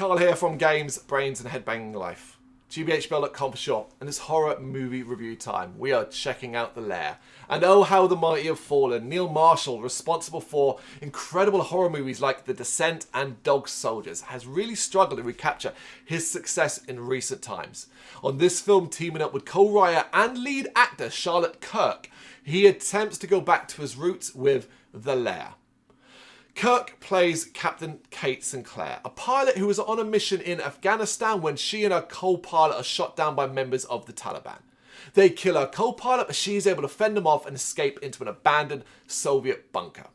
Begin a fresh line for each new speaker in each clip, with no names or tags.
Carl here from Games, Brains and Head-Banging Life. gbhblofficial for short, and it's horror movie review time. We are checking out The Lair. And oh how the mighty have fallen. Neil Marshall, responsible for incredible horror movies like The Descent and Dog Soldiers, has really struggled to recapture his success in recent times. On this film, teaming up with co-writer and lead actor Charlotte Kirk, he attempts to go back to his roots with The Lair. Kirk plays Captain Kate Sinclair, a pilot who is on a mission in Afghanistan when she and her co-pilot are shot down by members of the Taliban. They kill her co-pilot, but she is able to fend them off and escape into an abandoned Soviet bunker.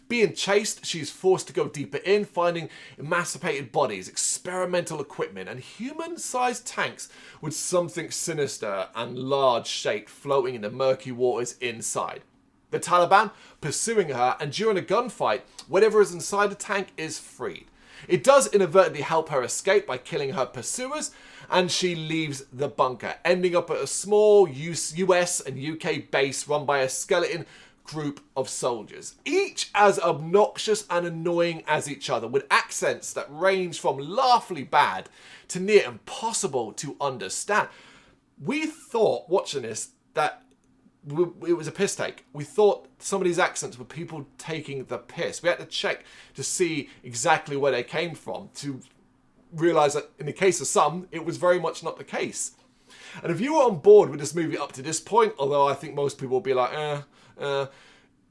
Being chased, she is forced to go deeper in, finding emancipated bodies, experimental equipment, and human-sized tanks with something sinister and large-shaped floating in the murky waters inside. The Taliban pursuing her, and during a gunfight, whatever is inside the tank is freed. It does inadvertently help her escape by killing her pursuers, and she leaves the bunker, ending up at a small US and UK base run by a skeleton group of soldiers, each as obnoxious and annoying as each other, with accents that range from laughably bad to near impossible to understand. We thought, watching this, that it was a piss take. We thought some of these accents were people taking the piss. We had to check to see exactly where they came from to realise that in the case of some, it was very much not the case. And if you were on board with this movie up to this point, although I think most people will be like, it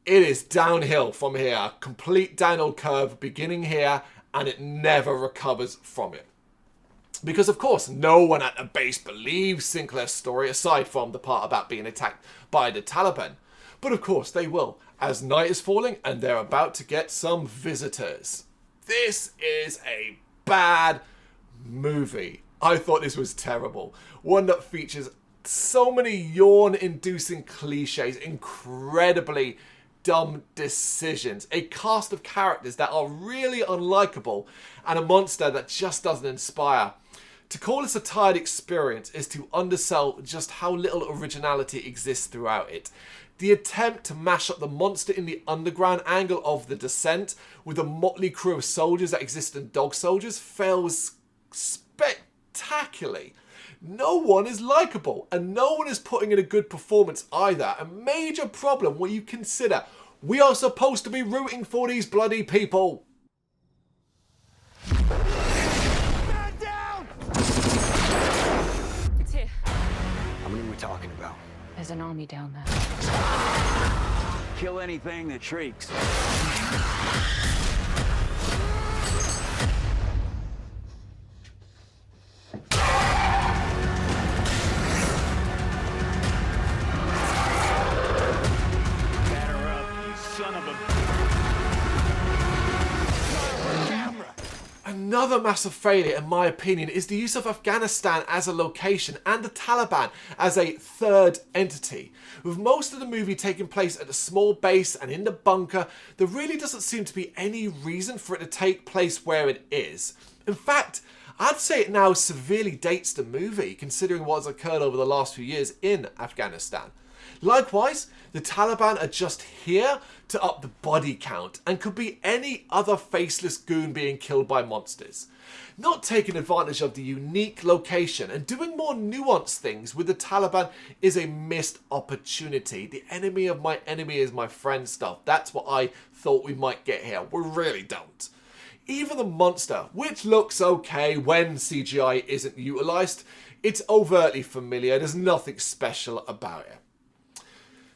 is downhill from here. Complete downhill curve beginning here, and it never recovers from it. Because, of course, no one at the base believes Sinclair's story, aside from the part about being attacked by the Taliban. But, of course, they will, as night is falling and they're about to get some visitors. This is a bad movie. I thought this was terrible. One that features so many yawn-inducing cliches, incredibly dumb decisions, a cast of characters that are really unlikable, and a monster that just doesn't inspire. To call this a tired experience is to undersell just how little originality exists throughout it. The attempt to mash up the monster in the underground angle of The Descent with a motley crew of soldiers that exist in Dog Soldiers fails spectacularly. No one is likable, and no one is putting in a good performance either. A major problem when you consider we are supposed to be rooting for these bloody people.
Man down!
It's here.
How many are we talking about?
There's an army down there.
Kill anything that shrieks.
Another massive failure, in my opinion, is the use of Afghanistan as a location and the Taliban as a third entity. With most of the movie taking place at a small base and in the bunker, there really doesn't seem to be any reason for it to take place where it is. In fact, I'd say it now severely dates the movie, considering what has occurred over the last few years in Afghanistan. Likewise, the Taliban are just here to up the body count and could be any other faceless goon being killed by monsters. Not taking advantage of the unique location and doing more nuanced things with the Taliban is a missed opportunity. The enemy of my enemy is my friend stuff. That's what I thought we might get here. We really don't. Even the monster, which looks okay when CGI isn't utilised, it's overtly familiar. There's nothing special about it.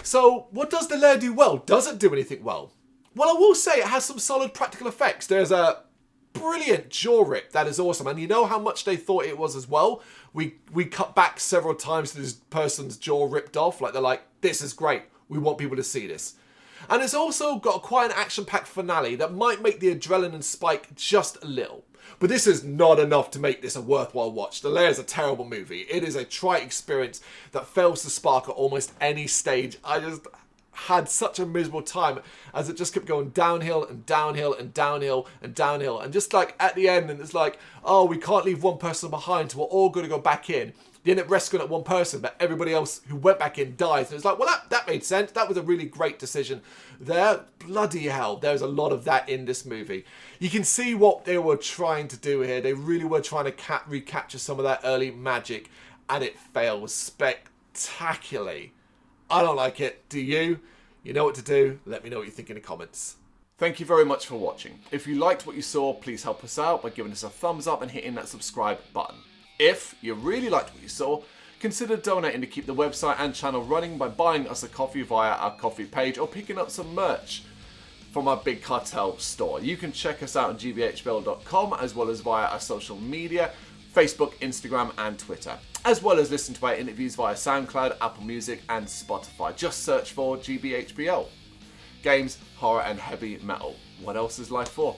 So, what does The Lair do well? Does it do anything well? Well, I will say it has some solid practical effects. There's a brilliant jaw rip that is awesome, and you know how much they thought it was as well? We cut back several times to this person's jaw ripped off, like they're like, this is great, we want people to see this. And it's also got quite an action-packed finale that might make the adrenaline spike just a little. But this is not enough to make this a worthwhile watch. The Lair is a terrible movie. It is a trite experience that fails to spark at almost any stage. I just had such a miserable time as it just kept going downhill and downhill and downhill and downhill. And just like at the end, and it's like, oh, we can't leave one person behind, so we're all going to go back in. They end up rescuing that one person, but everybody else who went back in dies. And it's like, well, that made sense. That was a really great decision there. Bloody hell, there's a lot of that in this movie. You can see what they were trying to do here. They really were trying to recapture some of that early magic, and it fails spectacularly. I don't like it. Do you? You know what to do. Let me know what you think in the comments. Thank you very much for watching. If you liked what you saw, please help us out by giving us a thumbs up and hitting that subscribe button. If you really liked what you saw, consider donating to keep the website and channel running by buying us a coffee via our coffee page or picking up some merch from our Big Cartel store. You can check us out on gbhbl.com as well as via our social media, Facebook, Instagram and Twitter, as well as listen to our interviews via SoundCloud, Apple Music and Spotify. Just search for GBHBL. Games, horror and heavy metal. What else is life for?